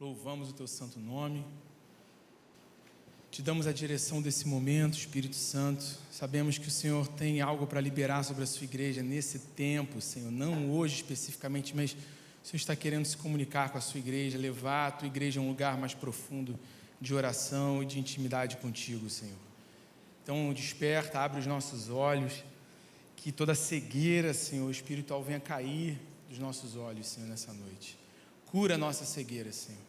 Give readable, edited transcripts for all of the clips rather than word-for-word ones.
Louvamos o Teu santo nome. Te damos a direção desse momento, Espírito Santo. Sabemos que o Senhor tem algo para liberar sobre a sua igreja nesse tempo, Senhor. Não hoje especificamente, mas o Senhor está querendo se comunicar com a sua igreja, levar a tua igreja a um lugar mais profundo de oração e de intimidade contigo, Senhor. Então, desperta, abre os nossos olhos, que toda cegueira, Senhor, espiritual venha cair dos nossos olhos, Senhor, nessa noite. Cura a nossa cegueira, Senhor.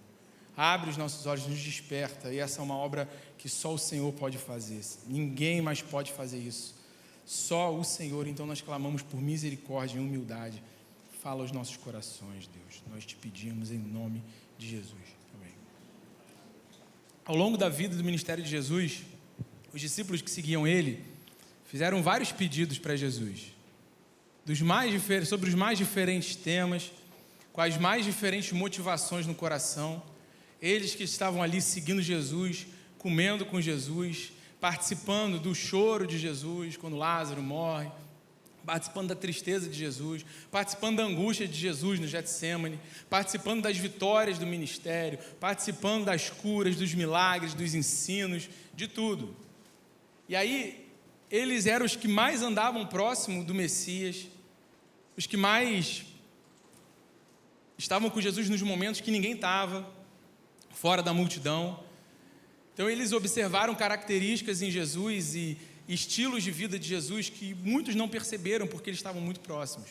Abre os nossos olhos, nos desperta. E essa é uma obra que só o Senhor pode fazer. Ninguém mais pode fazer isso. Só o Senhor. Então nós clamamos por misericórdia e humildade. Fala aos nossos corações, Deus. Nós te pedimos em nome de Jesus. Amém. Ao longo da vida do ministério de Jesus, os discípulos que seguiam ele fizeram vários pedidos para Jesus. Sobre os mais diferentes temas, com as mais diferentes motivações no coração. Eles que estavam ali seguindo Jesus, comendo com Jesus, participando do choro de Jesus quando Lázaro morre, participando da tristeza de Jesus, participando da angústia de Jesus no Getsemane, participando das vitórias do ministério, participando das curas, dos milagres, dos ensinos, de tudo. E aí, eles eram os que mais andavam próximo do Messias, os que mais estavam com Jesus nos momentos que ninguém estava, fora da multidão. Então eles observaram características em Jesus e estilos de vida de Jesus que muitos não perceberam porque eles estavam muito próximos.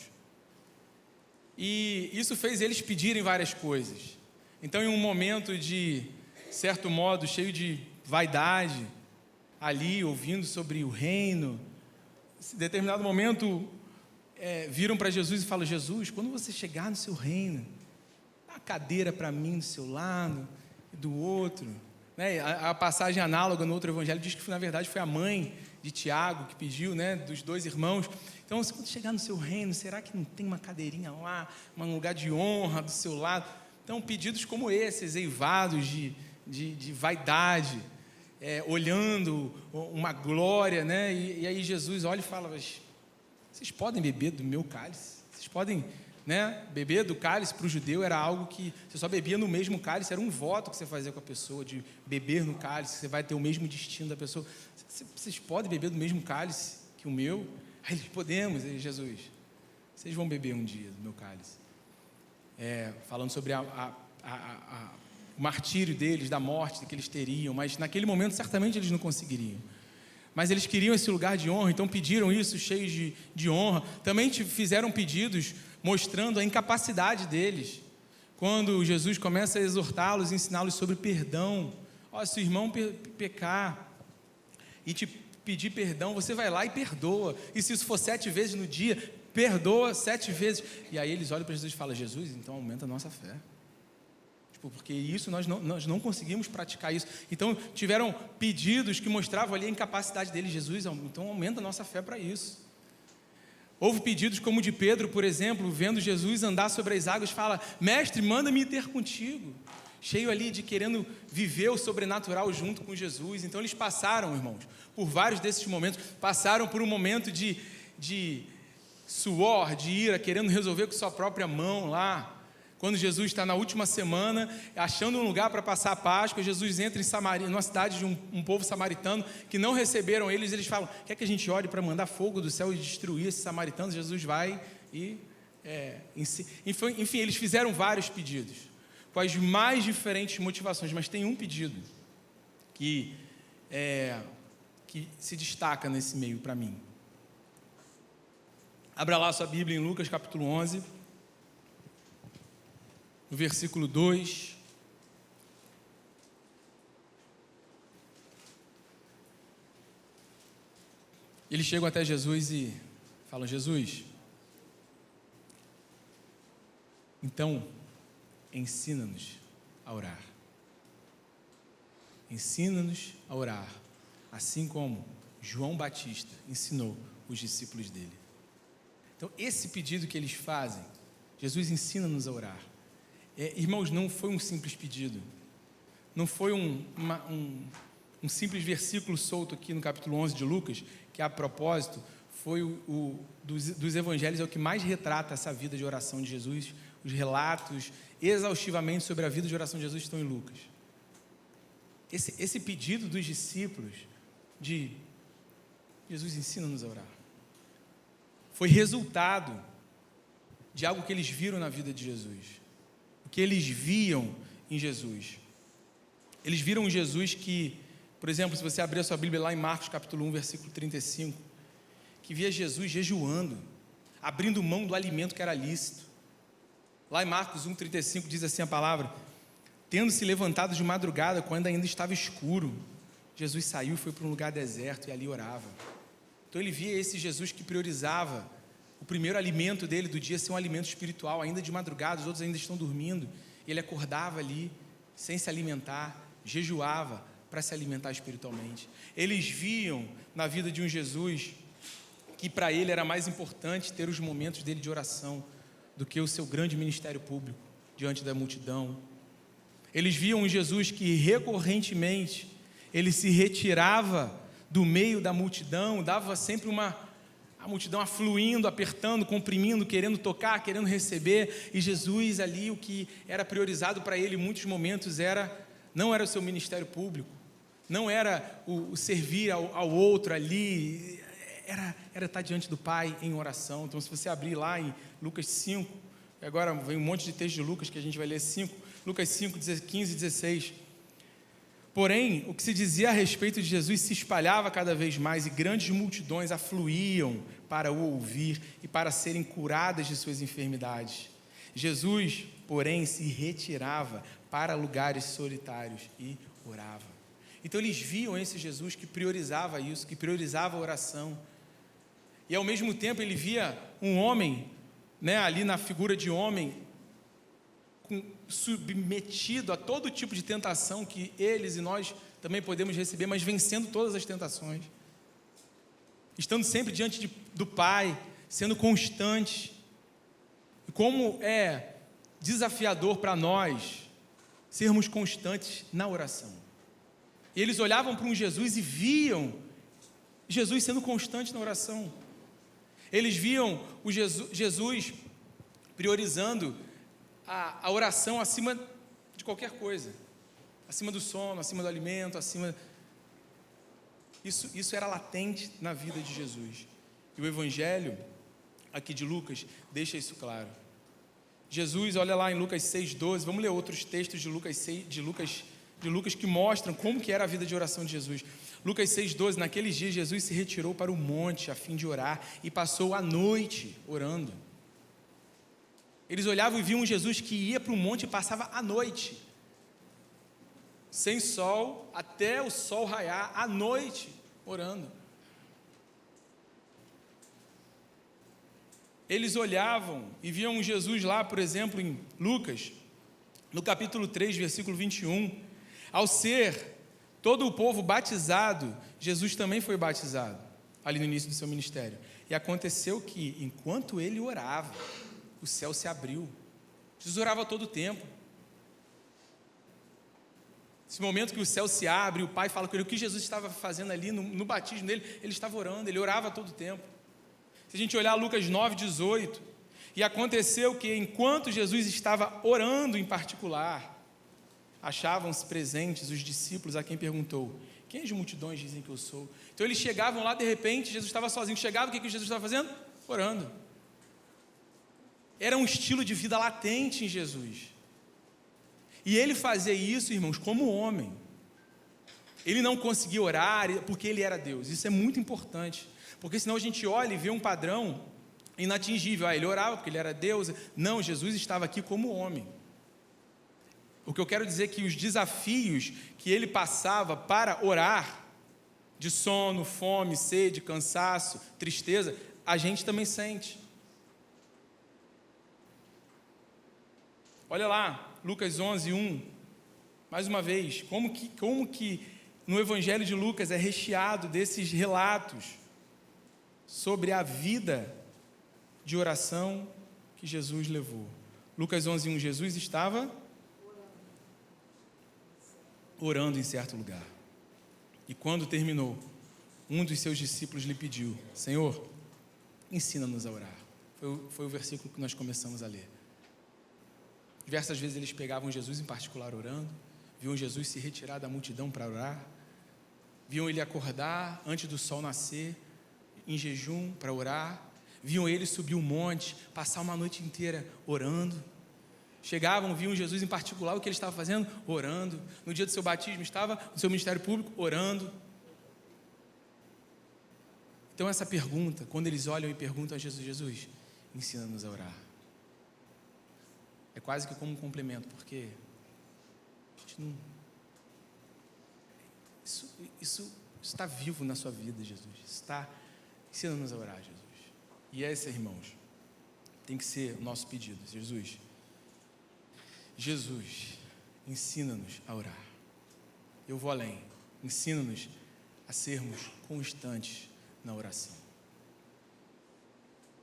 E isso fez eles pedirem várias coisas. Então, em um momento de certo modo cheio de vaidade, ali ouvindo sobre o reino, em determinado momento viram para Jesus e falaram: Jesus, quando você chegar no seu reino, dá uma cadeira para mim do seu lado e do outro, né? A passagem análoga no outro evangelho diz que na verdade foi a mãe de Tiago que pediu, né, dos dois irmãos. Então, quando chegar no seu reino, será que não tem uma cadeirinha lá, um lugar de honra do seu lado? Então, pedidos como esses, eivados de vaidade, olhando uma glória, né? E aí Jesus olha e fala: vocês podem beber do meu cálice? Vocês podem, né, beber do cálice? Para o judeu era algo que você só bebia no mesmo cálice, era um voto que você fazia com a pessoa, de beber no cálice, você vai ter o mesmo destino da pessoa. Vocês podem beber do mesmo cálice que o meu? Aí eles: podemos. Aí Jesus: vocês vão beber um dia do meu cálice. Falando sobre o martírio deles, da morte que eles teriam, mas naquele momento certamente eles não conseguiriam. Mas eles queriam esse lugar de honra, então pediram isso, cheios de honra. Também fizeram pedidos mostrando a incapacidade deles. Quando Jesus começa a exortá-los, ensiná-los sobre perdão. Se o irmão pecar e te pedir perdão, você vai lá e perdoa. E se isso for 7 vezes no dia, perdoa 7 vezes. E aí eles olham para Jesus e falam: Jesus, então aumenta a nossa fé. Porque isso nós não conseguimos praticar isso. Então tiveram pedidos que mostravam ali a incapacidade deles. Jesus, então aumenta a nossa fé para isso. Houve pedidos como o de Pedro, por exemplo, vendo Jesus andar sobre as águas, fala: mestre, manda-me ir ter contigo. Cheio ali de querendo viver o sobrenatural junto com Jesus. Então eles passaram, irmãos, por vários desses momentos. Passaram por um momento de suor, de ira, querendo resolver com sua própria mão lá. Quando Jesus está na última semana, achando um lugar para passar a Páscoa, Jesus entra em Samaria, numa cidade de um povo samaritano que não receberam eles. Eles falam: quer que a gente ore para mandar fogo do céu e destruir esses samaritanos? Jesus vai e... Enfim, eles fizeram vários pedidos, com as mais diferentes motivações, mas tem um pedido que se destaca nesse meio para mim. Abra lá a sua Bíblia em Lucas capítulo 11, no versículo 2, eles chegam até Jesus e falam: Jesus, então ensina-nos a orar. Ensina-nos a orar, assim como João Batista ensinou os discípulos dele. Então, esse pedido que eles fazem, Jesus ensina-nos a orar. Irmãos, não foi um simples pedido, não foi um simples versículo solto aqui no capítulo 11 de Lucas, que a propósito dos evangelhos, é o que mais retrata essa vida de oração de Jesus. Os relatos exaustivamente sobre a vida de oração de Jesus estão em Lucas. Esse pedido dos discípulos de Jesus, ensina-nos a orar, foi resultado de algo que eles viram na vida de Jesus, o que eles viam em Jesus. Eles viram um Jesus que, por exemplo, se você abrir a sua Bíblia lá em Marcos capítulo 1, versículo 35, que via Jesus jejuando, abrindo mão do alimento que era lícito. Lá em Marcos 1, 35 diz assim a palavra: tendo se levantado de madrugada, quando ainda estava escuro, Jesus saiu e foi para um lugar deserto e ali orava. Então ele via esse Jesus que priorizava o primeiro alimento dele do dia ser um alimento espiritual, ainda de madrugada, os outros ainda estão dormindo, e ele acordava ali, sem se alimentar, jejuava para se alimentar espiritualmente. Eles viam na vida de um Jesus que para ele era mais importante ter os momentos dele de oração do que o seu grande ministério público diante da multidão. Eles viam um Jesus que recorrentemente ele se retirava do meio da multidão, dava sempre a multidão afluindo, apertando, comprimindo, querendo tocar, querendo receber, e Jesus ali, o que era priorizado para ele em muitos momentos não era o seu ministério público, não era o servir ao outro ali, era estar diante do Pai em oração. Então, se você abrir lá em Lucas 5, agora vem um monte de texto de Lucas que a gente vai ler, Lucas 5, 15 e 16. Porém, o que se dizia a respeito de Jesus se espalhava cada vez mais, e grandes multidões afluíam para o ouvir e para serem curadas de suas enfermidades. Jesus, porém, se retirava para lugares solitários e orava. Então eles viam esse Jesus que priorizava isso, que priorizava a oração. E ao mesmo tempo ele via um homem, ali na figura de homem, submetido a todo tipo de tentação que eles e nós também podemos receber, mas vencendo todas as tentações, estando sempre diante do Pai, sendo constante. E como é desafiador para nós sermos constantes na oração. E eles olhavam para um Jesus e viam Jesus sendo constante na oração. Eles viam o Jesus priorizando a oração acima de qualquer coisa, acima do sono, acima do alimento, Isso era latente na vida de Jesus. E o Evangelho aqui de Lucas deixa isso claro. Jesus, olha lá em Lucas 6,12, vamos ler outros textos de Lucas que mostram como que era a vida de oração de Jesus. Lucas 6,12, naqueles dias Jesus se retirou para o monte a fim de orar e passou a noite orando. Eles olhavam e viam um Jesus que ia para o monte e passava a noite, sem sol, até o sol raiar, à noite, orando. Eles olhavam e viam um Jesus lá, por exemplo, em Lucas, no capítulo 3, versículo 21, ao ser todo o povo batizado, Jesus também foi batizado, ali no início do seu ministério. E aconteceu que, enquanto ele orava, o céu se abriu. Jesus orava todo o tempo. Esse momento que o céu se abre, o Pai fala com ele, o que Jesus estava fazendo ali no batismo dele, ele estava orando, ele orava todo o tempo. Se a gente olhar Lucas 9, 18, e aconteceu que enquanto Jesus estava orando em particular, achavam-se presentes os discípulos a quem perguntou: quem as multidões dizem que eu sou? Então eles chegavam lá, de repente, Jesus estava sozinho, chegava, o que Jesus estava fazendo? Orando. Era um estilo de vida latente em Jesus. E ele fazia isso, irmãos, como homem. Ele não conseguia orar porque ele era Deus. Isso é muito importante, porque senão a gente olha e vê um padrão inatingível. Ele orava porque ele era Deus. Não, Jesus estava aqui como homem. O que eu quero dizer é que os desafios que ele passava para orar, de sono, fome, sede, cansaço, tristeza, a gente também sente. Olha lá, Lucas 11, 1, mais uma vez, como que no Evangelho de Lucas é recheado desses relatos sobre a vida de oração que Jesus levou. Lucas 11, 1, Jesus estava orando em certo lugar. E quando terminou, um dos seus discípulos lhe pediu: Senhor, ensina-nos a orar. Foi o versículo que nós começamos a ler. Diversas vezes eles pegavam Jesus em particular orando, viam Jesus se retirar da multidão para orar, viam ele acordar antes do sol nascer, em jejum para orar, viam ele subir um monte, passar uma noite inteira orando. Chegavam, viam Jesus em particular, o que ele estava fazendo? Orando. No dia do seu batismo estava no seu ministério público, orando. Então essa pergunta, quando eles olham e perguntam a Jesus, Jesus, ensina-nos a orar. É quase que como um complemento, porque a gente não... Isso está vivo na sua vida, Jesus. Ensina-nos a orar, Jesus. E esse, irmãos, tem que ser o nosso pedido. Jesus, ensina-nos a orar. Eu vou além. Ensina-nos a sermos constantes na oração.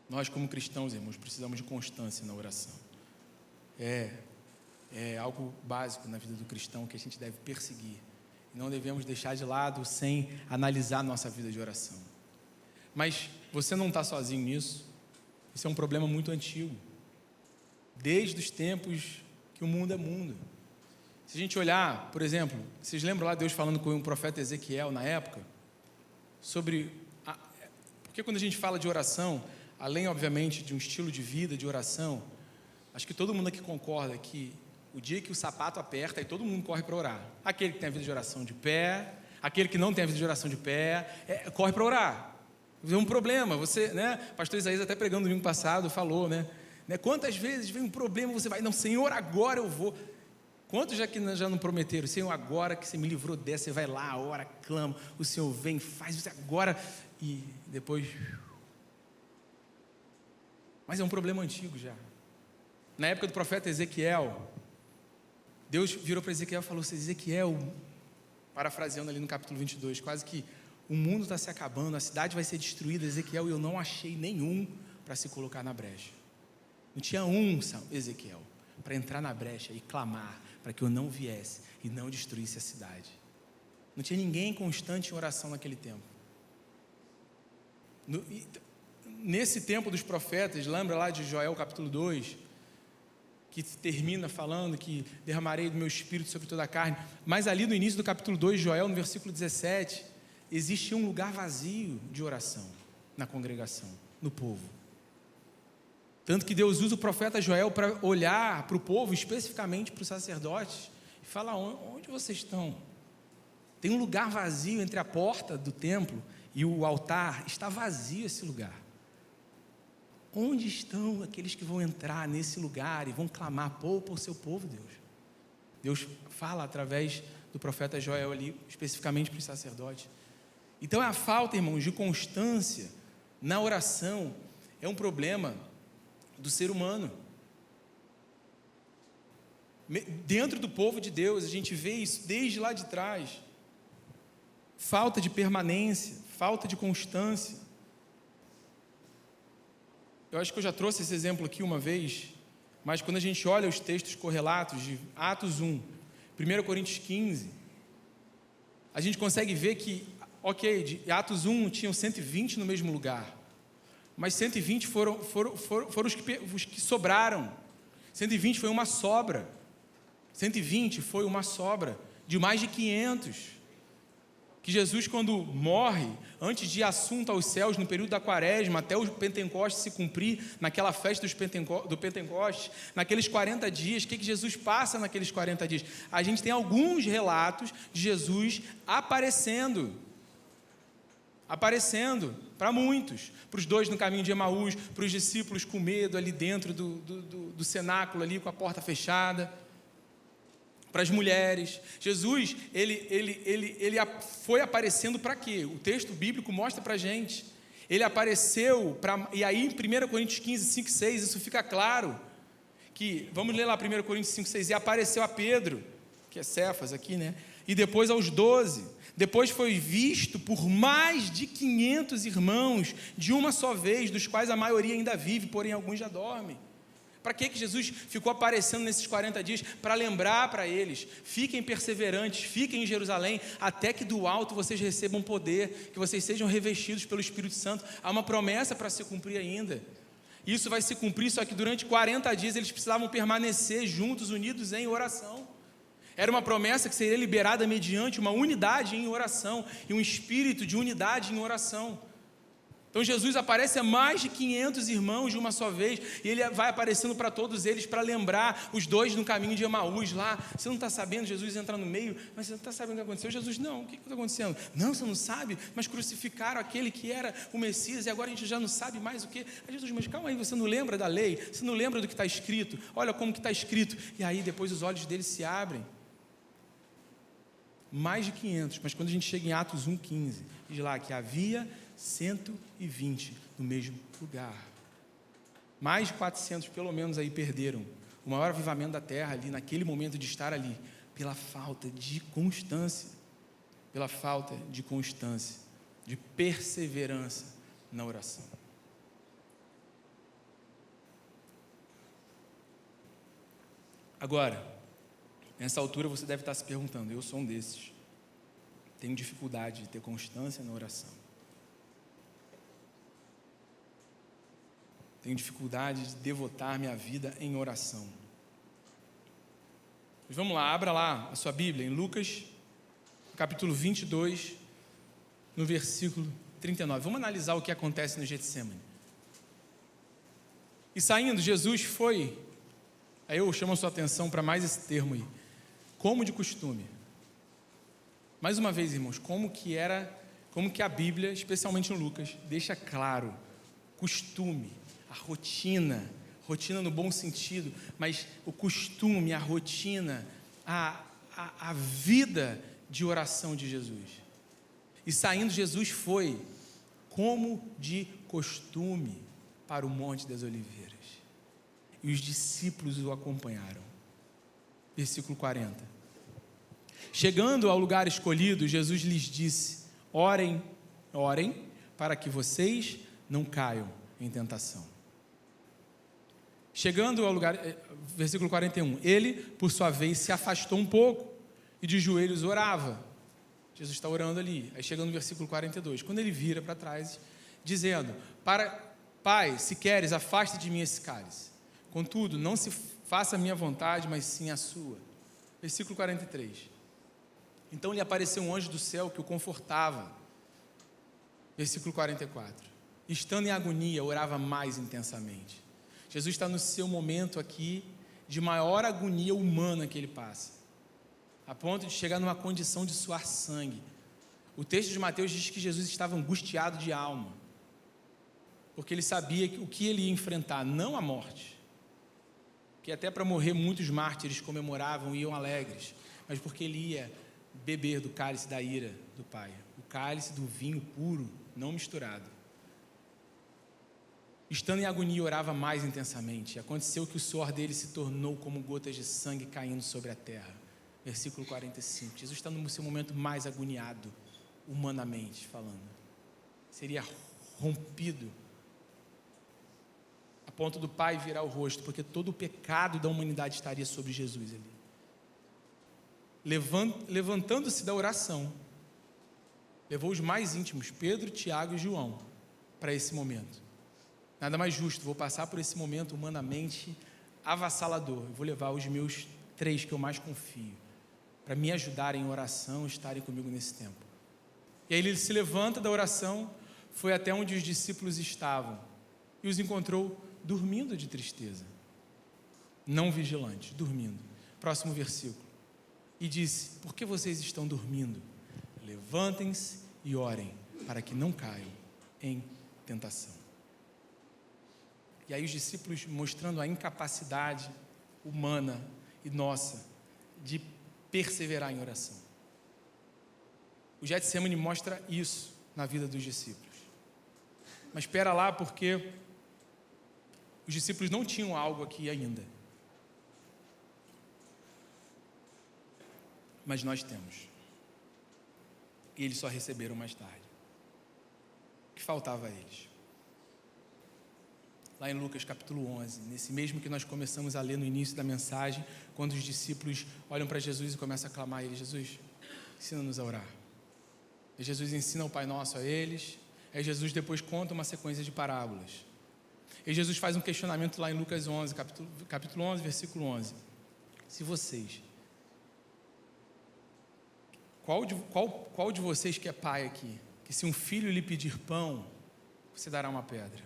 Nós, como cristãos, irmãos, precisamos de constância na oração. É algo básico na vida do cristão que a gente deve perseguir. E não devemos deixar de lado sem analisar nossa vida de oração. Mas você não está sozinho nisso. Isso é um problema muito antigo. Desde os tempos que o mundo é mundo. Se a gente olhar, por exemplo, vocês lembram lá Deus falando com o profeta Ezequiel na época? Porque quando a gente fala de oração, além, obviamente, de um estilo de vida de oração, acho que todo mundo aqui concorda que o dia que o sapato aperta, aí todo mundo corre para orar. Aquele que tem a vida de oração de pé, aquele que não tem a vida de oração de pé, corre para orar. É um problema, você, né? Pastor Isaías até pregando no domingo passado falou, né? Quantas vezes vem um problema, você vai, não, Senhor, agora eu vou. Quantos já não prometeram, Senhor, agora que você me livrou dessa, você vai lá, ora, clama, o Senhor vem, faz você agora, e depois... Mas é um problema antigo já. Na época do profeta Ezequiel, Deus virou para Ezequiel e falou assim, Ezequiel, parafraseando ali no capítulo 22, quase que o mundo está se acabando, a cidade vai ser destruída, Ezequiel, e eu não achei nenhum para se colocar na brecha. Não tinha um, Ezequiel, para entrar na brecha e clamar para que eu não viesse e não destruísse a cidade. Não tinha ninguém constante em oração naquele tempo. Nesse tempo dos profetas, lembra lá de Joel capítulo 2, que termina falando que derramarei do meu espírito sobre toda a carne, mas ali no início do capítulo 2, Joel, no versículo 17, existe um lugar vazio de oração na congregação, no povo. Tanto que Deus usa o profeta Joel para olhar para o povo, especificamente para os sacerdotes, e falar, onde vocês estão? Tem um lugar vazio entre a porta do templo e o altar, está vazio esse lugar. Onde estão aqueles que vão entrar nesse lugar e vão clamar, poupa o seu povo, Deus? Deus fala através do profeta Joel ali, especificamente para os sacerdotes. Então a falta, irmãos, de constância na oração é um problema do ser humano. Dentro do povo de Deus, a gente vê isso desde lá de trás. Falta de permanência, falta de constância. Eu acho que eu já trouxe esse exemplo aqui uma vez, mas quando a gente olha os textos correlatos de Atos 1, 1 Coríntios 15, a gente consegue ver que, de Atos 1 tinham 120 no mesmo lugar, mas 120 foram os que sobraram. 120 foi uma sobra. 120 foi uma sobra de mais de 500. Que Jesus, quando morre, antes de ir assunto aos céus, no período da quaresma, até o Pentecostes se cumprir, naquela festa do Pentecostes, naqueles 40 dias, o que Jesus passa naqueles 40 dias? A gente tem alguns relatos de Jesus aparecendo para muitos, para os 2 no caminho de Emaús, para os discípulos com medo ali dentro do cenáculo, ali com a porta fechada, para as mulheres. Jesus, ele foi aparecendo para quê? O texto bíblico mostra para a gente. Ele apareceu, e aí em 1 Coríntios 15, 5, 6, isso fica claro, que, vamos ler lá 1 Coríntios 5, 6, e apareceu a Pedro, que é Cefas aqui, né? E depois aos 12, depois foi visto por mais de 500 irmãos, de uma só vez, dos quais a maioria ainda vive, porém alguns já dormem. Para que Jesus ficou aparecendo nesses 40 dias? Para lembrar para eles: fiquem perseverantes, fiquem em Jerusalém, até que do alto vocês recebam poder, que vocês sejam revestidos pelo Espírito Santo. Há uma promessa para se cumprir ainda. Isso vai se cumprir, só que durante 40 dias eles precisavam permanecer juntos, unidos em oração. Era uma promessa que seria liberada mediante uma unidade em oração, e um espírito de unidade em oração. Então Jesus aparece a mais de 500 irmãos de uma só vez, e ele vai aparecendo para todos eles para lembrar os dois no caminho de Emaús lá. Você não está sabendo? Jesus entra no meio, mas você não está sabendo o que aconteceu? Jesus, não, o que está acontecendo? Não, você não sabe, mas crucificaram aquele que era o Messias, e agora a gente já não sabe mais o que. Aí Jesus, mas calma aí, você não lembra da lei? Você não lembra do que está escrito? Olha como que está escrito. E aí depois os olhos deles se abrem. Mais de 500, mas quando a gente chega em Atos 1,15, diz lá que havia 120 no mesmo lugar. Mais de 400 pelo menos aí perderam o maior avivamento da terra ali, naquele momento de estar ali, pela falta de constância, de perseverança na oração. Agora, nessa altura você deve estar se perguntando: eu sou um desses, tenho dificuldade de ter constância na oração, tenho dificuldade de devotar minha vida em oração. Mas vamos lá, abra lá a sua Bíblia em Lucas, capítulo 22, no versículo 39. Vamos analisar o que acontece no Getsemane. E saindo, Jesus foi, aí eu chamo a sua atenção para mais esse termo aí, como de costume. Mais uma vez, irmãos, como que a Bíblia, especialmente em Lucas, deixa claro: costume, a rotina no bom sentido, mas o costume, a rotina, a vida de oração de Jesus. E saindo, Jesus foi, como de costume, para o Monte das Oliveiras, e os discípulos o acompanharam. Versículo 40. Chegando ao lugar escolhido, Jesus lhes disse: orem, para que vocês não caiam em tentação. Chegando ao lugar, versículo 41, ele, por sua vez, se afastou um pouco e de joelhos orava. Jesus está orando ali. Aí chegando no versículo 42, quando ele vira para trás, dizendo: Pai, se queres, afasta de mim esse cálice. Contudo, não se faça a minha vontade, mas sim a sua. Versículo 43. Então lhe apareceu um anjo do céu que o confortava. Versículo 44. Estando em agonia, orava mais intensamente. Jesus está no seu momento aqui de maior agonia humana que ele passa, a ponto de chegar numa condição de suar sangue. O texto de Mateus diz que Jesus estava angustiado de alma, porque ele sabia o que ele ia enfrentar, não a morte, que até para morrer muitos mártires comemoravam e iam alegres, mas porque ele ia beber do cálice da ira do Pai, o cálice do vinho puro, não misturado. Estando em agonia, orava mais intensamente. Aconteceu que o suor dele se tornou como gotas de sangue caindo sobre a terra. Versículo 45. Jesus está no seu momento mais agoniado, humanamente falando. Seria rompido a ponto do Pai virar o rosto, porque todo o pecado da humanidade estaria sobre Jesus ali. Levantando-se da oração, levou os mais íntimos, Pedro, Tiago e João, para esse momento. Nada mais justo, vou passar por esse momento humanamente avassalador. Eu vou levar os meus 3 que eu mais confio, para me ajudarem em oração, estarem comigo nesse tempo. E aí ele se levanta da oração, foi até onde os discípulos estavam, e os encontrou dormindo de tristeza, não vigilantes, dormindo. Próximo versículo. E disse: por que vocês estão dormindo? Levantem-se e orem, para que não caiam em tentação. E aí os discípulos, mostrando a incapacidade humana e nossa de perseverar em oração. O Getsemane mostra isso na vida dos discípulos. Mas espera lá, porque os discípulos não tinham algo aqui ainda. Mas nós temos. E eles só receberam mais tarde. O que faltava a eles? lá em Lucas capítulo 11, nesse mesmo que nós começamos a ler no início da mensagem, quando os discípulos olham para Jesus e começam a clamar a Ele: Jesus, ensina-nos a orar. E Jesus ensina o Pai Nosso a eles. Aí Jesus depois conta uma sequência de parábolas. E Jesus faz um questionamento lá em Lucas 11, capítulo 11, versículo 11. Se vocês... Qual de vocês que é pai aqui, que se um filho lhe pedir pão, você dará uma pedra?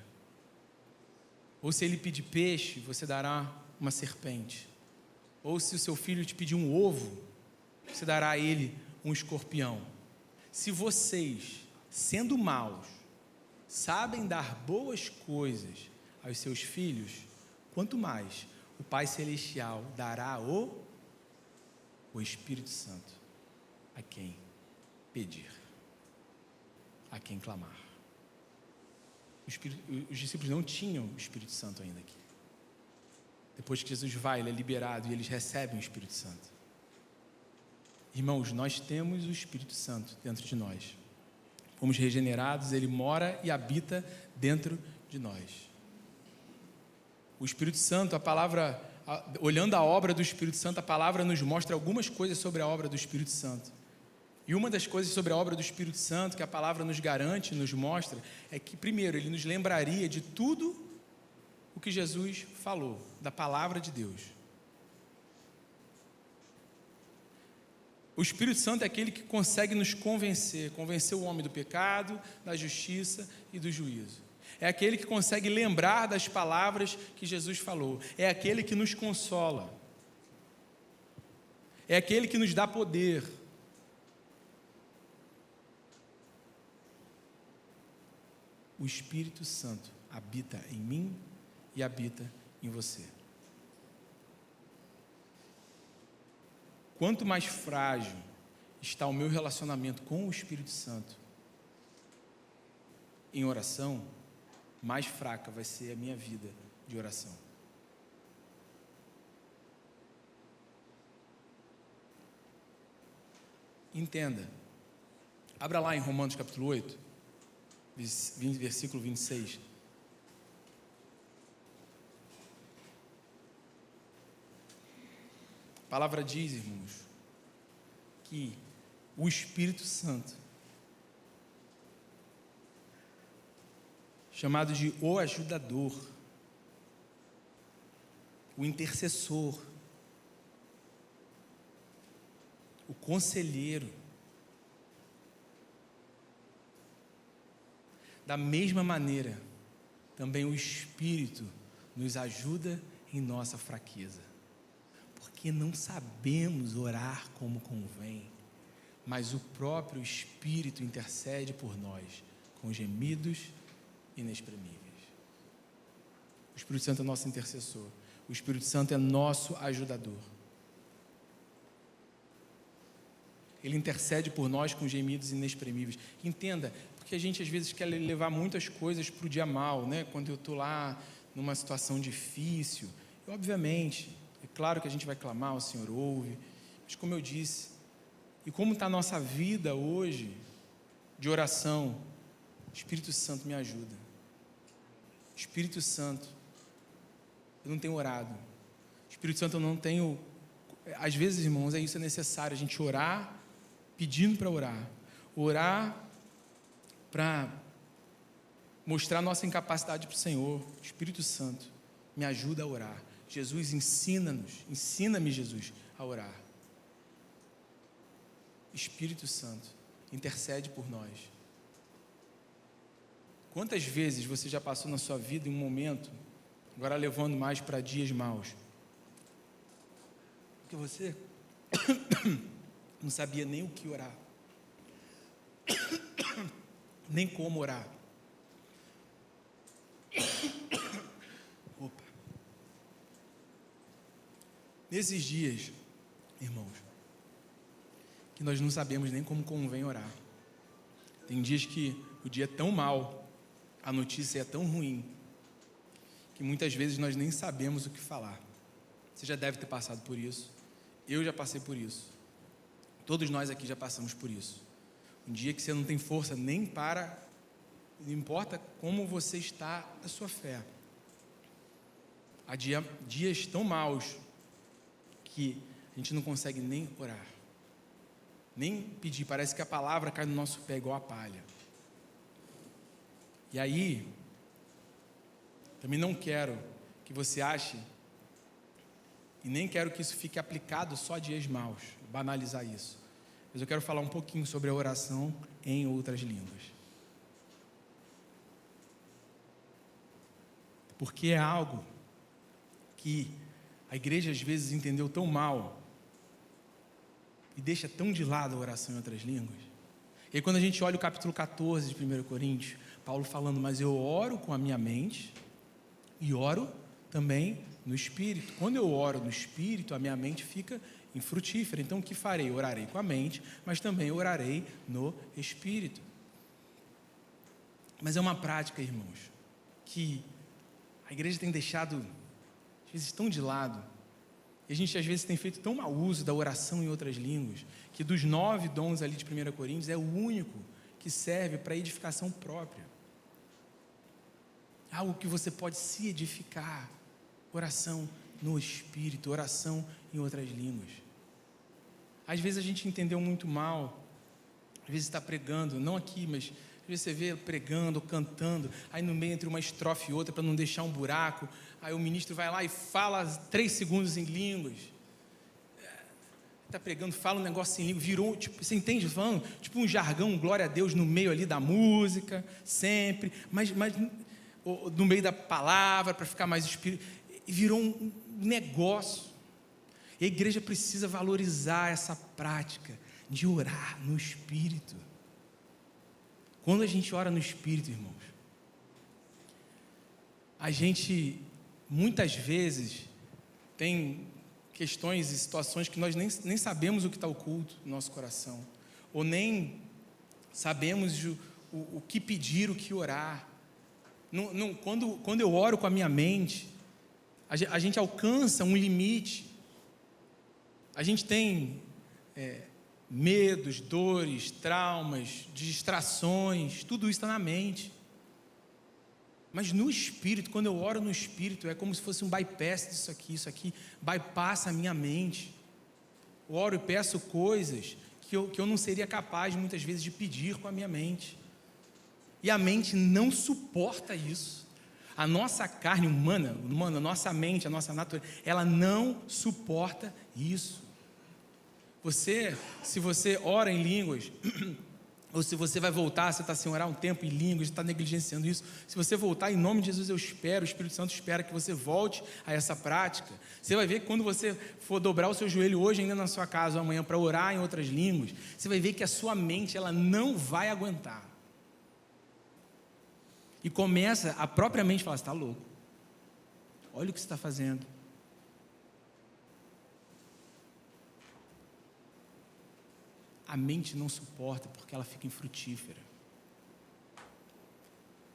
Ou se ele pedir peixe, você dará uma serpente? Ou se o seu filho te pedir um ovo, você dará a ele um escorpião? Se vocês, sendo maus, sabem dar boas coisas aos seus filhos, quanto mais o Pai Celestial dará o Espírito Santo a quem pedir, a quem clamar. Os discípulos não tinham o Espírito Santo ainda aqui. Depois que Jesus vai, ele é liberado e eles recebem o Espírito Santo. Irmãos, nós temos o Espírito Santo dentro de nós. Fomos regenerados, ele mora e habita dentro de nós. O Espírito Santo, olhando a obra do Espírito Santo, a palavra nos mostra algumas coisas sobre a obra do Espírito Santo. E uma das coisas sobre a obra do Espírito Santo que a palavra nos garante, nos mostra, é que, primeiro, ele nos lembraria de tudo o que Jesus falou, da palavra de Deus. O Espírito Santo é aquele que consegue nos convencer o homem do pecado, da justiça e do juízo. É aquele que consegue lembrar das palavras que Jesus falou. É aquele que nos consola. É aquele que nos dá poder. O Espírito Santo habita em mim e habita em você. Quanto mais frágil está o meu relacionamento com o Espírito Santo em oração, mais fraca vai ser a minha vida de oração. Entenda. Abra lá em Romanos capítulo 8. Versículo 26. A palavra diz, irmãos, que o Espírito Santo, chamado de o ajudador, o intercessor, o conselheiro, da mesma maneira, também o Espírito nos ajuda em nossa fraqueza, porque não sabemos orar como convém, mas o próprio Espírito intercede por nós com gemidos inexprimíveis. O Espírito Santo é nosso intercessor, o Espírito Santo é nosso ajudador. Ele intercede por nós com gemidos inexprimíveis. Entenda, porque a gente às vezes quer levar muitas coisas para o dia mal, né? Quando eu estou lá numa situação difícil, e, obviamente, é claro que a gente vai clamar, o Senhor ouve, mas como eu disse, e como está a nossa vida hoje de oração, Espírito Santo me ajuda. Espírito Santo, eu não tenho orado. Espírito Santo, eu não tenho... Às vezes, irmãos, isso é necessário, a gente orar, pedindo para orar para mostrar nossa incapacidade para o Senhor. Espírito Santo, me ajuda a orar. Jesus, ensina-me, Jesus, a orar. Espírito Santo, intercede por nós. Quantas vezes você já passou na sua vida em um momento, agora levando mais para dias maus, que você não sabia nem o que orar, nem como orar. Opa. Nesses dias, irmãos, que nós não sabemos nem como convém orar. Tem dias que o dia é tão mau, a notícia é tão ruim, que muitas vezes nós nem sabemos o que falar. Você já deve ter passado por isso. Eu já passei por isso. Todos nós aqui já passamos por isso. Um dia que você não tem força nem para... Não importa como você está a sua fé. Há dias tão maus que a gente não consegue nem orar, nem pedir, parece que a palavra cai no nosso pé igual a palha. E aí, também não quero que você ache, e nem quero que isso fique aplicado só a dias maus, banalizar isso. Mas eu quero falar um pouquinho sobre a oração em outras línguas. Porque é algo que a igreja às vezes entendeu tão mal e deixa tão de lado a oração em outras línguas. E aí, quando a gente olha o capítulo 14 de 1 Coríntios, Paulo falando, mas eu oro com a minha mente e oro também no Espírito. Quando eu oro no Espírito, a minha mente fica infrutífera. Então, o que farei? Orarei com a mente, mas também orarei no Espírito. Mas é uma prática, irmãos, que a igreja tem deixado, às vezes, tão de lado. E a gente, às vezes, tem feito tão mau uso da oração em outras línguas, que dos 9 dons ali de 1 Coríntios, é o único que serve para edificação própria. Algo que você pode se edificar. Oração no Espírito, oração em outras línguas. Às vezes a gente entendeu muito mal, às vezes está pregando, não aqui, mas às vezes você vê pregando, cantando, aí no meio entre uma estrofe e outra, para não deixar um buraco, aí o ministro vai lá e fala 3 segundos em línguas, está pregando, fala um negócio em língua, virou, tipo, você entende? Falando, tipo um jargão, um glória a Deus no meio ali da música, sempre, mas no meio da palavra, para ficar mais espírito, e virou um negócio. E a igreja precisa valorizar essa prática de orar no Espírito. Quando a gente ora no Espírito, irmãos, a gente muitas vezes tem questões e situações que nós nem sabemos o que está oculto no nosso coração, ou nem sabemos o que pedir, o que orar. Quando eu oro com a minha mente, a gente alcança um limite. A gente tem medos, dores, traumas, distrações, tudo isso está na mente. Mas no Espírito, quando eu oro no Espírito, é como se fosse um bypass disso aqui. Isso aqui bypassa a minha mente. Eu oro e peço coisas que eu não seria capaz muitas vezes de pedir com a minha mente. E a mente não suporta isso. A nossa carne humana, a nossa mente, a nossa natureza, ela não suporta isso. Se você ora em línguas, ou se você vai voltar, você está sem orar um tempo em línguas, está negligenciando isso, se você voltar, em nome de Jesus eu espero, o Espírito Santo espera que você volte a essa prática. Você vai ver que quando você for dobrar o seu joelho hoje, ainda na sua casa, ou amanhã, para orar em outras línguas, você vai ver que a sua mente, ela não vai aguentar. E começa a própria mente falar, você está louco, olha o que você está fazendo. A mente não suporta porque ela fica infrutífera.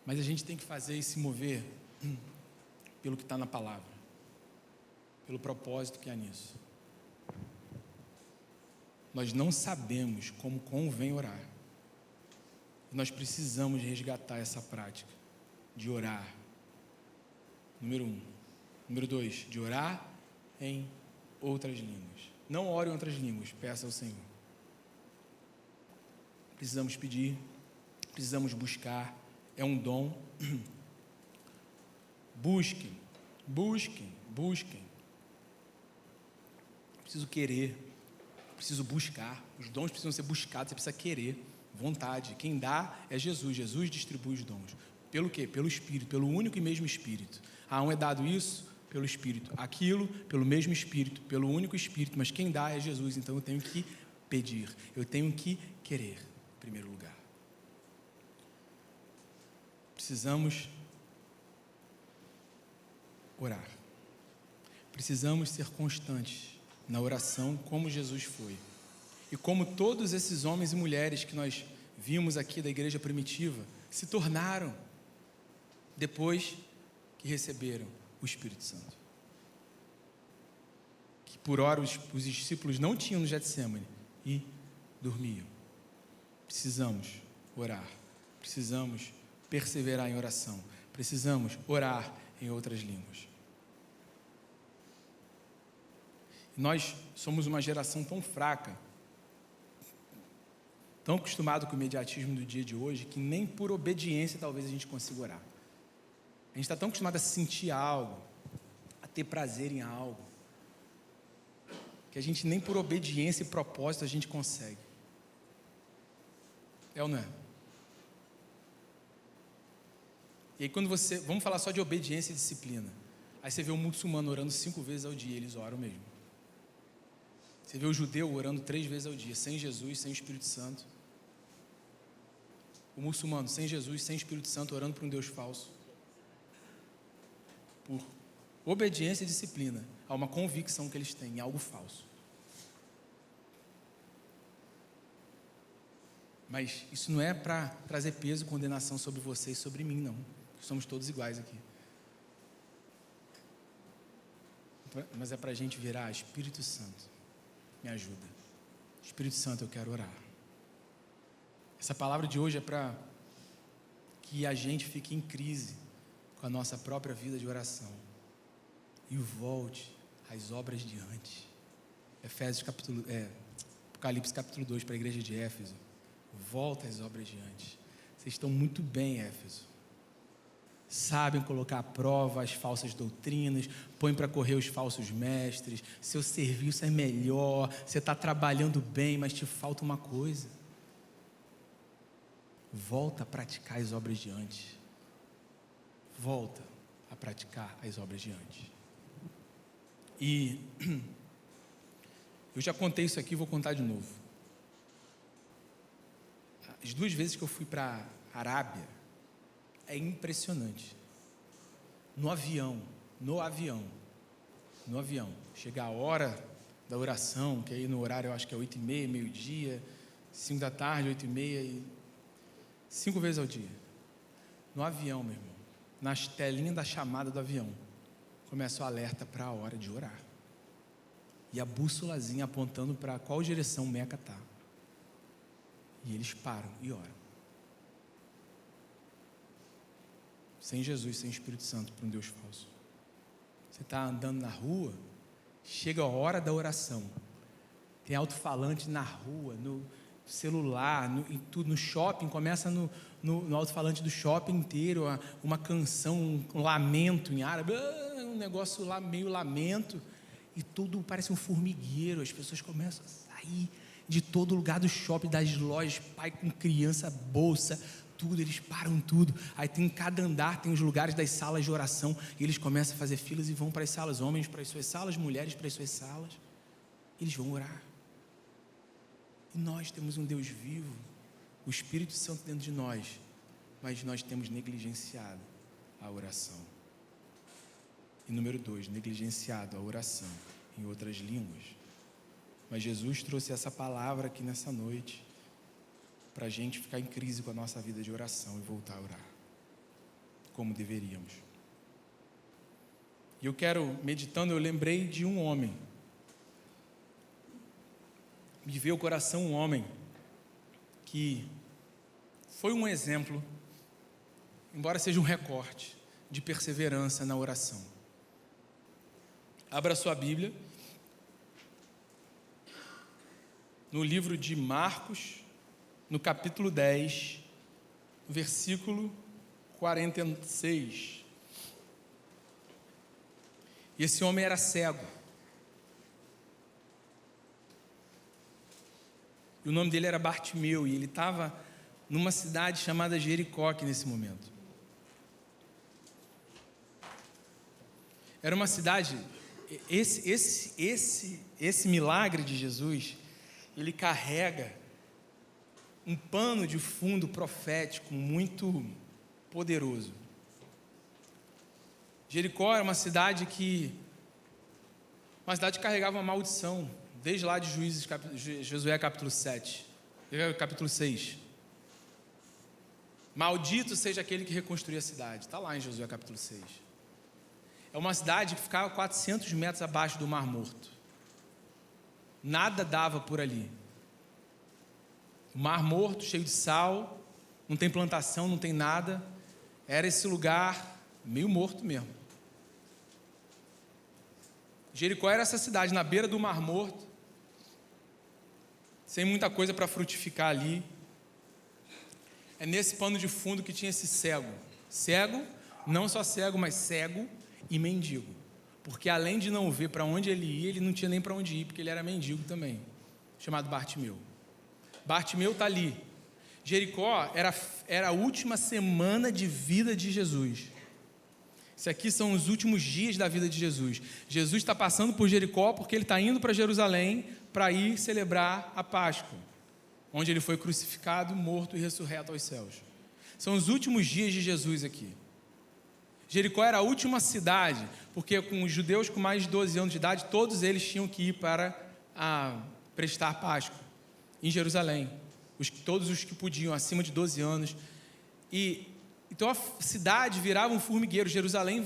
Mas a gente tem que fazer e se mover pelo que está na palavra, pelo propósito que há nisso. Nós não sabemos como convém orar. Nós precisamos resgatar essa prática de orar. Número 1. Número 2, de orar em outras línguas. Não ore em outras línguas, peça ao Senhor. Precisamos pedir, precisamos buscar, é um dom. Busquem. Preciso querer, preciso buscar. Os dons precisam ser buscados, você precisa querer, vontade. Quem dá é Jesus, Jesus distribui os dons. Pelo quê? Pelo Espírito, pelo único e mesmo Espírito. A um é dado isso pelo Espírito, aquilo pelo mesmo Espírito, pelo único Espírito, mas quem dá é Jesus, então eu tenho que pedir, eu tenho que querer. Em primeiro lugar, precisamos orar, precisamos ser constantes na oração como Jesus foi, e como todos esses homens e mulheres que nós vimos aqui da igreja primitiva se tornaram depois que receberam o Espírito Santo, que por hora os discípulos não tinham no Getsemane e dormiam. Precisamos orar, precisamos perseverar em oração, precisamos orar em outras línguas. Nós somos uma geração tão fraca, tão acostumado com o imediatismo do dia de hoje, que nem por obediência talvez a gente consiga orar. A gente está tão acostumado a sentir algo, a ter prazer em algo, que a gente nem por obediência e propósito a gente consegue. É ou não é? E aí vamos falar só de obediência e disciplina. Aí você vê um muçulmano orando 5 vezes ao dia, eles oram mesmo. Você vê o judeu orando 3 vezes ao dia, sem Jesus, sem o Espírito Santo. O muçulmano sem Jesus, sem o Espírito Santo, orando para um Deus falso. Por obediência e disciplina, há uma convicção que eles têm em algo falso. Mas isso não é para trazer peso e condenação sobre você e sobre mim, não. Somos todos iguais aqui. Mas é para a gente virar: Espírito Santo, me ajuda. Espírito Santo, eu quero orar. Essa palavra de hoje é para que a gente fique em crise com a nossa própria vida de oração e volte às obras de antes. Apocalipse capítulo 2, para a igreja de Éfeso. Volta às obras de antes. Vocês estão muito bem, Éfeso. Sabem colocar à prova as falsas doutrinas, põem para correr os falsos mestres, seu serviço é melhor, você está trabalhando bem, mas te falta uma coisa. Volta a praticar as obras de antes. Volta a praticar as obras de antes. E eu já contei isso aqui, vou contar de novo. As 2 vezes que eu fui para a Arábia, é impressionante. No avião, chega a hora da oração, que aí no horário eu acho que é 8h30, meio-dia, 5 da tarde, 8h30, e 5 vezes ao dia. No avião, meu irmão, nas telinhas da chamada do avião, começa o alerta para a hora de orar. E a bússolazinha apontando para qual direção Meca está. E eles param e oram. Sem Jesus, sem Espírito Santo, para um Deus falso. Você está andando na rua, chega a hora da oração. Tem alto-falante na rua, no celular, em tudo, no shopping, começa no alto-falante do shopping inteiro, uma canção, um lamento em árabe, um negócio lá, meio lamento, e tudo parece um formigueiro, as pessoas começam a sair de todo lugar do shopping, das lojas, pai com criança, bolsa, tudo, eles param tudo. Aí tem em cada andar, tem os lugares das salas de oração, e eles começam a fazer filas e vão para as salas, homens para as suas salas, mulheres para as suas salas. Eles vão orar. E nós temos um Deus vivo, o Espírito Santo dentro de nós, mas nós temos negligenciado a oração. E número 2, negligenciado a oração em outras línguas. Mas Jesus trouxe essa palavra aqui nessa noite para a gente ficar em crise com a nossa vida de oração e voltar a orar como deveríamos. E eu quero, meditando, eu lembrei de um homem. Me veio ao coração um homem que foi um exemplo, embora seja um recorte, de perseverança na oração. Abra sua Bíblia no livro de Marcos, no capítulo 10, versículo 46. E esse homem era cego. E o nome dele era Bartimeu, e ele estava numa cidade chamada Jericó aqui nesse momento. Era uma cidade, esse milagre de Jesus, ele carrega um pano de fundo profético muito poderoso. Jericó era uma cidade que carregava uma maldição, desde lá de Josué capítulo 7, capítulo 6. Maldito seja aquele que reconstruir a cidade. Está lá em Josué capítulo 6. É uma cidade que ficava 400 metros abaixo do Mar Morto. Nada dava por ali. O Mar Morto, cheio de sal, não tem plantação, não tem nada. Era esse lugar meio morto mesmo. Jericó era essa cidade na beira do Mar Morto, sem muita coisa para frutificar ali. É nesse pano de fundo que tinha esse cego. Cego, não só cego, mas cego e mendigo. Porque além de não ver para onde ele ia, ele não tinha nem para onde ir, porque ele era mendigo também, chamado Bartimeu. Bartimeu está ali. Jericó era a última semana de vida de Jesus. Isso aqui são os últimos dias da vida de Jesus. Jesus está passando por Jericó porque ele está indo para Jerusalém para ir celebrar a Páscoa, onde ele foi crucificado, morto e ressurreto aos céus. São os últimos dias de Jesus aqui. Jericó era a última cidade, porque com os judeus com mais de 12 anos de idade, todos eles tinham que ir para prestar Páscoa em Jerusalém. Todos os que podiam, acima de 12 anos. Então a cidade virava um formigueiro, Jerusalém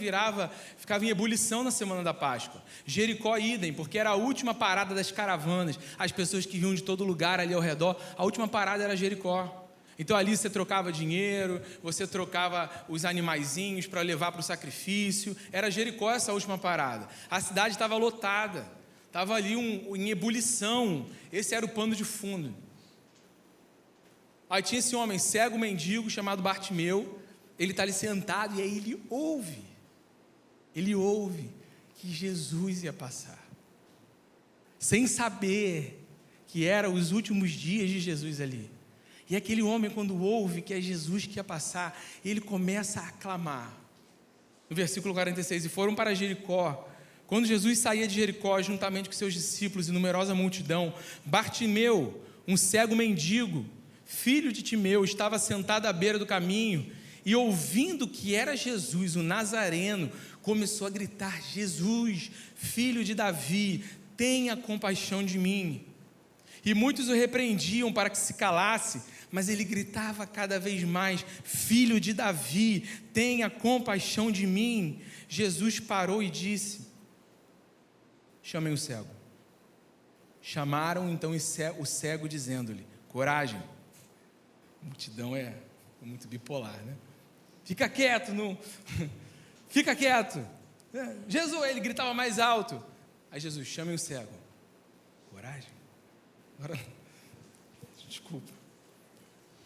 ficava em ebulição na semana da Páscoa. Jericó, idem, porque era a última parada das caravanas, as pessoas que vinham de todo lugar ali ao redor, a última parada era Jericó. Então ali você trocava dinheiro, você trocava os animaizinhos para levar para o sacrifício, era Jericó essa última parada. A cidade estava lotada, estava ali em ebulição, esse era o pano de fundo. Aí tinha esse homem cego, mendigo, chamado Bartimeu. Ele está ali sentado e aí ele ouve que Jesus ia passar, sem saber que eram os últimos dias de Jesus ali. E aquele homem, quando ouve que é Jesus que ia passar, ele começa a clamar. No versículo 46, e foram para Jericó. Quando Jesus saía de Jericó, juntamente com seus discípulos e numerosa multidão, Bartimeu, um cego mendigo, filho de Timeu, estava sentado à beira do caminho, e ouvindo que era Jesus, o Nazareno, começou a gritar: Jesus, filho de Davi, tenha compaixão de mim. E muitos o repreendiam para que se calasse, mas ele gritava cada vez mais: filho de Davi, tenha compaixão de mim. Jesus parou e disse: chamem o cego. Chamaram então o cego, dizendo-lhe: coragem. A multidão é muito bipolar, né? Fica quieto, não. Fica quieto. Jesus, ele gritava mais alto. Aí Jesus: chamem o cego. Coragem. Agora, desculpa.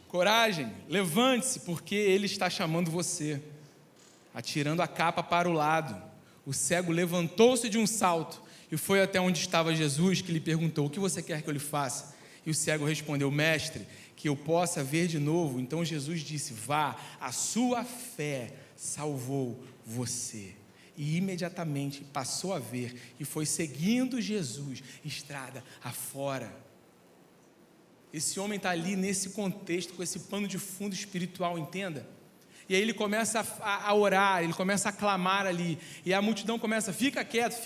Coragem, levante-se, porque ele está chamando você. Atirando a capa para o lado, o cego levantou-se de um salto e foi até onde estava Jesus, que lhe perguntou: o que você quer que eu lhe faça? E o cego respondeu: mestre, que eu possa ver de novo. Então Jesus disse: vá, a sua fé salvou você. E imediatamente passou a ver e foi seguindo Jesus, estrada afora. Esse homem está ali nesse contexto, com esse pano de fundo espiritual, entenda? E aí ele começa a orar, ele começa a clamar ali, e a multidão começa: fica quieto,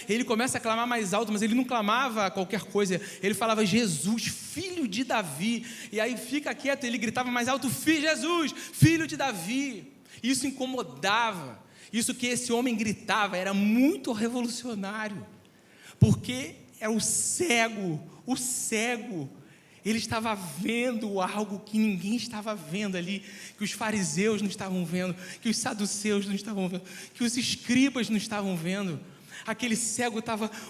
ele começa a clamar mais alto, mas ele não clamava qualquer coisa, ele falava: Jesus, filho de Davi. E aí fica quieto, ele gritava mais alto: Jesus, filho de Davi. Isso incomodava, isso que esse homem gritava era muito revolucionário, porque é o cego, ele estava vendo algo que ninguém estava vendo ali, que os fariseus não estavam vendo, que os saduceus não estavam vendo, que os escribas não estavam vendo. Aquele cego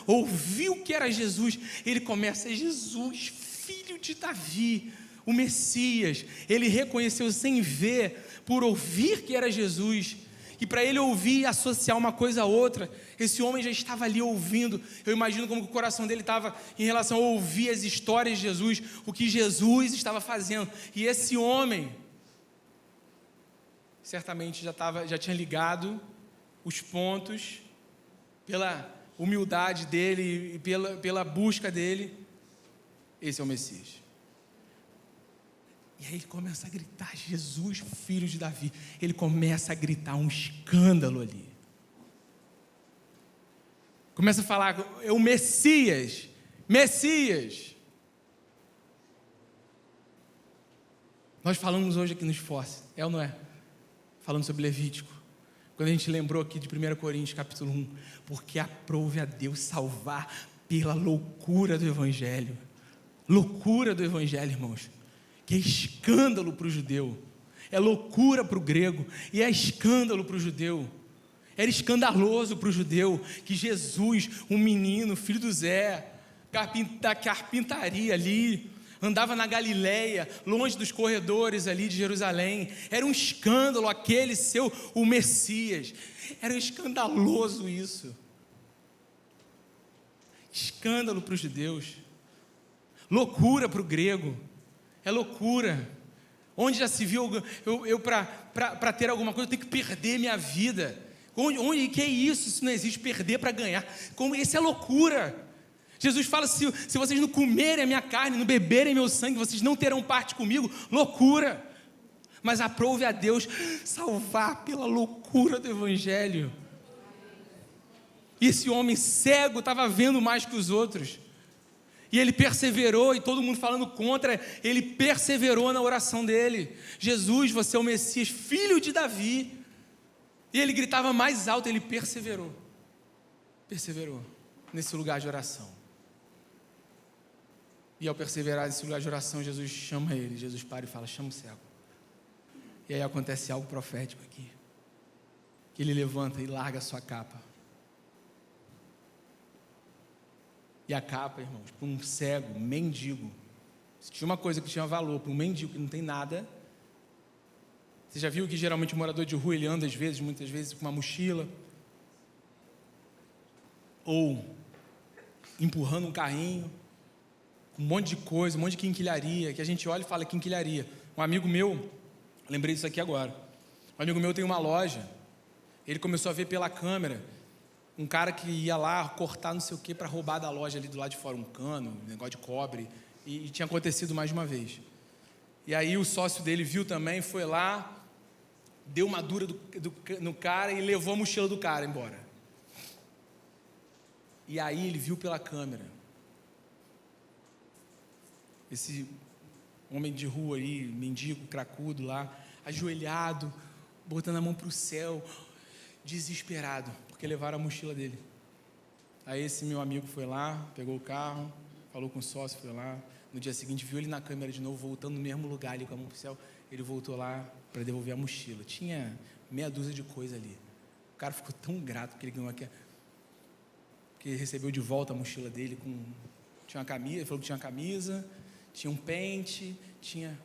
ouviu que era Jesus, ele começa: Jesus, filho de Davi, o Messias. Ele reconheceu sem ver, por ouvir que era Jesus. E para ele ouvir e associar uma coisa a outra, esse homem já estava ali ouvindo. Eu imagino como o coração dele estava em relação a ouvir as histórias de Jesus, o que Jesus estava fazendo. E esse homem certamente já tinha ligado os pontos pela humildade dele e pela busca dele. Esse é o Messias. E aí ele começa a gritar: Jesus, filho de Davi. Ele começa a gritar um escândalo ali. Começa a falar: é o Messias. Nós falamos hoje aqui no Esforce, é ou não é? Falando sobre Levítico. Quando a gente lembrou aqui de 1 Coríntios capítulo 1. Porque aprove a Deus salvar pela loucura do Evangelho. Loucura do Evangelho, irmãos. Que é escândalo para o judeu, é loucura para o grego, e é escândalo para o judeu, Era escandaloso para o judeu que Jesus, um menino, filho do Zé, da carpintaria ali, andava na Galileia, longe dos corredores ali de Jerusalém. Era um escândalo aquele ser o Messias. Era escandaloso isso. Escândalo para os judeus. Loucura para o grego. É loucura. Onde já se viu, eu para ter alguma coisa, eu tenho que perder minha vida. Onde que é isso? Isso não existe, perder para ganhar. Isso é loucura. Jesus fala, se vocês não comerem a minha carne, não beberem meu sangue, vocês não terão parte comigo. Loucura. Mas aprove a Deus salvar pela loucura do Evangelho. E esse homem cego estava vendo mais que os outros. E ele perseverou, e todo mundo falando contra, ele perseverou na oração dele. Jesus, você é o Messias, filho de Davi. E ele gritava mais alto, ele perseverou. Perseverou nesse lugar de oração. E ao perseverar nesse lugar de oração, Jesus chama ele. Jesus para e fala, chama o cego. E aí acontece algo profético aqui. Que ele levanta e larga a sua capa. E a capa, irmãos, para um cego, mendigo, se tinha uma coisa que tinha valor, para um mendigo que não tem nada. Você já viu que geralmente o morador de rua, ele anda muitas vezes com uma mochila, ou empurrando um carrinho, com um monte de coisa, um monte de quinquilharia, que a gente olha e fala quinquilharia. Um amigo meu, lembrei disso aqui agora, um amigo meu tem uma loja, ele começou a ver pela câmera, um cara que ia lá cortar não sei o que para roubar da loja ali do lado de fora, um cano, um negócio de cobre, e tinha acontecido mais de uma vez. E aí o sócio dele viu também, foi lá, deu uma dura no cara e levou a mochila do cara embora. E aí ele viu pela câmera, esse homem de rua aí, mendigo, cracudo lá, ajoelhado, botando a mão para o céu, desesperado, porque levaram a mochila dele. Aí esse meu amigo foi lá, pegou o carro, falou com o sócio, foi lá. No dia seguinte viu ele na câmera de novo, voltando no mesmo lugar ali com a mão para o céu. Ele voltou lá para devolver a mochila. Tinha meia dúzia de coisa ali. O cara ficou tão grato que ele ganhou aqui, porque recebeu de volta a mochila dele tinha uma camisa, ele falou que tinha uma camisa, tinha um pente, tinha...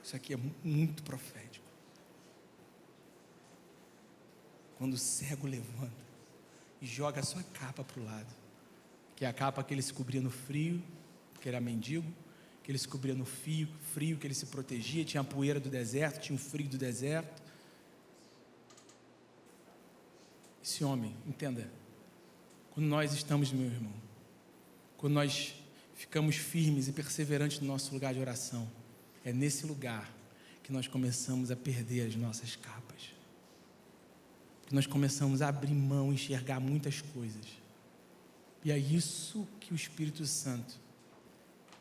Isso aqui é muito profético. Quando o cego levanta e joga a sua capa para o lado, que é a capa que ele se cobria no frio, porque era mendigo, que ele se cobria no frio, que ele se protegia, tinha a poeira do deserto, tinha o frio do deserto. Esse homem, entenda, quando nós estamos, meu irmão, quando nós ficamos firmes e perseverantes no nosso lugar de oração, é nesse lugar que nós começamos a perder as nossas capas. Que nós começamos a abrir mão, enxergar muitas coisas. E é isso que o Espírito Santo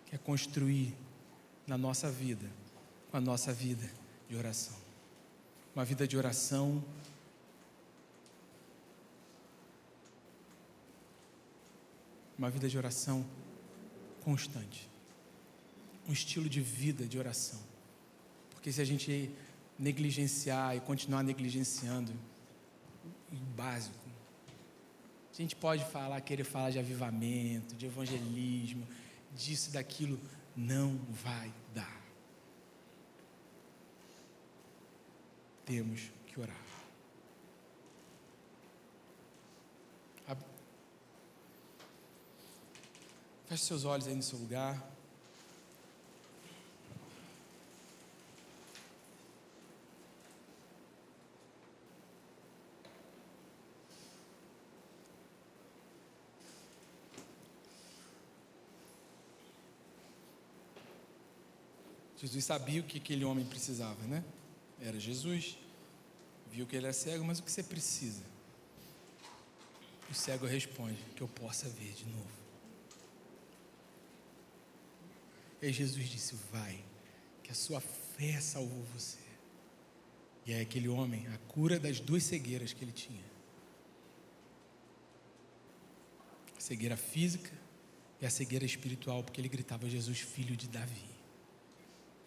quer construir na nossa vida, com a nossa vida de oração. Uma vida de oração constante. Um estilo de vida de oração. Porque se a gente negligenciar e continuar negligenciando o básico, a gente pode querer falar de avivamento, de evangelismo, disso e daquilo, não vai dar. Temos que orar. Feche seus olhos aí no seu lugar. Jesus sabia o que aquele homem precisava, né? Era Jesus, viu que ele era cego, mas o que você precisa? O cego responde, que eu possa ver de novo. E aí Jesus disse, vai, que a sua fé salvou você. E aí aquele homem, a cura das duas cegueiras que ele tinha. A cegueira física e a cegueira espiritual, porque ele gritava, Jesus, filho de Davi.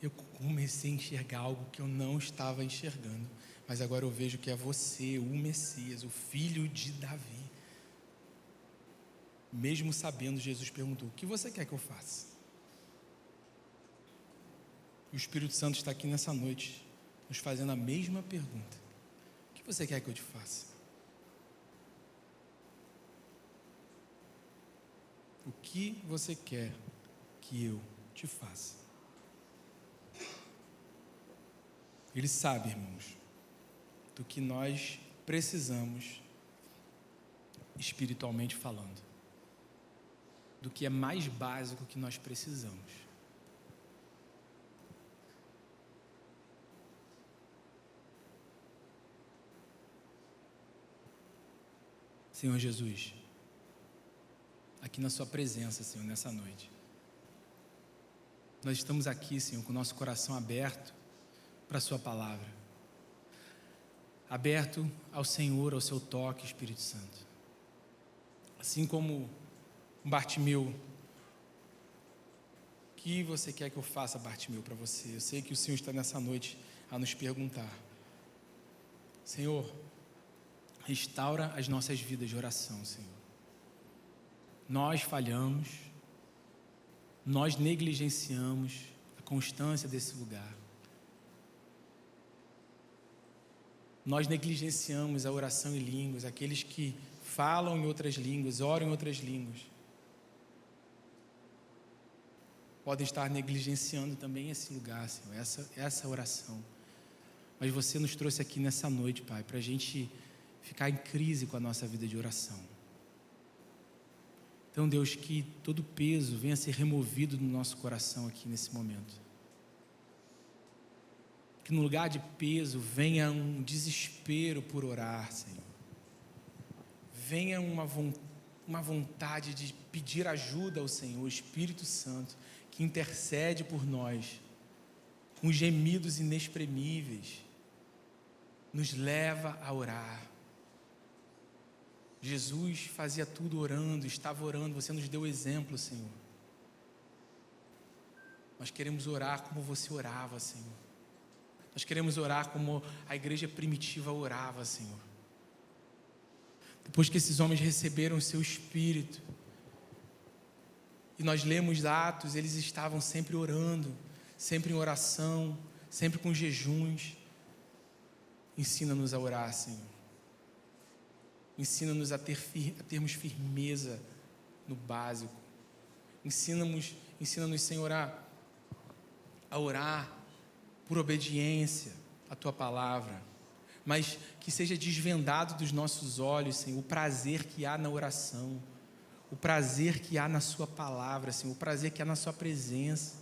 eu comecei a enxergar algo que eu não estava enxergando, mas agora eu vejo que é você, o Messias, o filho de Davi. Mesmo sabendo, Jesus perguntou: o que você quer que eu faça? E o Espírito Santo está aqui nessa noite, nos fazendo a mesma pergunta: o que você quer que eu te faça? O que você quer que eu te faça? Ele sabe, irmãos, do que nós precisamos espiritualmente falando, do que é mais básico que nós precisamos. Senhor Jesus, aqui na sua presença, Senhor, nessa noite, nós estamos aqui, Senhor, com o nosso coração aberto para a sua palavra, aberto ao Senhor, ao seu toque, Espírito Santo. Assim como Bartimeu, o que você quer que eu faça, Bartimeu, para você? Eu sei que o Senhor está nessa noite a nos perguntar. Senhor, restaura as nossas vidas de oração, Senhor. Nós falhamos, nós negligenciamos a constância desse lugar. Nós negligenciamos a oração em línguas, aqueles que falam em outras línguas, oram em outras línguas. Podem estar negligenciando também esse lugar, Senhor, essa oração. Mas você nos trouxe aqui nessa noite, Pai, para a gente ficar em crise com a nossa vida de oração. Então, Deus, que todo peso venha a ser removido do nosso coração aqui nesse momento. Que no lugar de peso venha um desespero por orar, Senhor. Venha uma vontade de pedir ajuda ao Senhor, o Espírito Santo, que intercede por nós, com gemidos inexprimíveis, nos leva a orar. Jesus fazia tudo orando, estava orando, você nos deu exemplo, Senhor. Nós queremos orar como você orava, Senhor. Nós queremos orar como a igreja primitiva orava, Senhor. Depois que esses homens receberam o seu Espírito, e nós lemos Atos, eles estavam sempre orando, sempre em oração, sempre com jejuns. Ensina-nos a orar, Senhor. Ensina-nos a termos firmeza no básico. Ensina-nos, Senhor, a orar por obediência à Tua palavra, mas que seja desvendado dos nossos olhos, Senhor, o prazer que há na oração, o prazer que há na Sua palavra, Senhor, o prazer que há na Sua presença,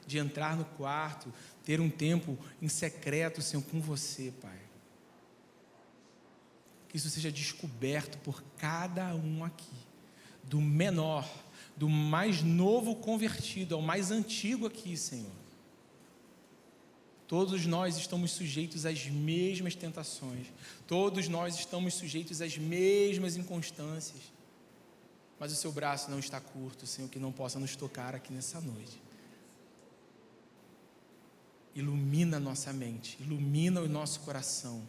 de entrar no quarto, ter um tempo em secreto, Senhor, com você, Pai. Que isso seja descoberto por cada um aqui, do menor, do mais novo convertido ao mais antigo aqui, Senhor. Todos nós estamos sujeitos às mesmas tentações, todos nós estamos sujeitos às mesmas inconstâncias, mas o seu braço não está curto, Senhor, que não possa nos tocar aqui nessa noite. Ilumina a nossa mente, ilumina o nosso coração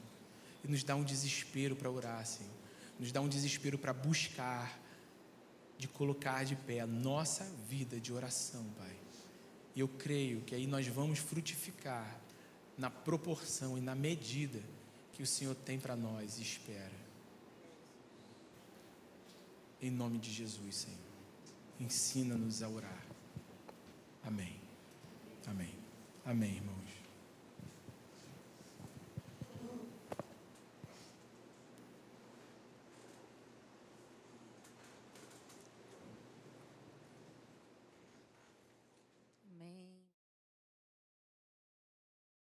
e nos dá um desespero para orar, Senhor. Nos dá um desespero para buscar, de colocar de pé a nossa vida de oração, Pai. E eu creio que aí nós vamos frutificar na proporção e na medida que o Senhor tem para nós e espera. Em nome de Jesus, Senhor. Ensina-nos a orar. Amém. Amém. Amém, irmãos.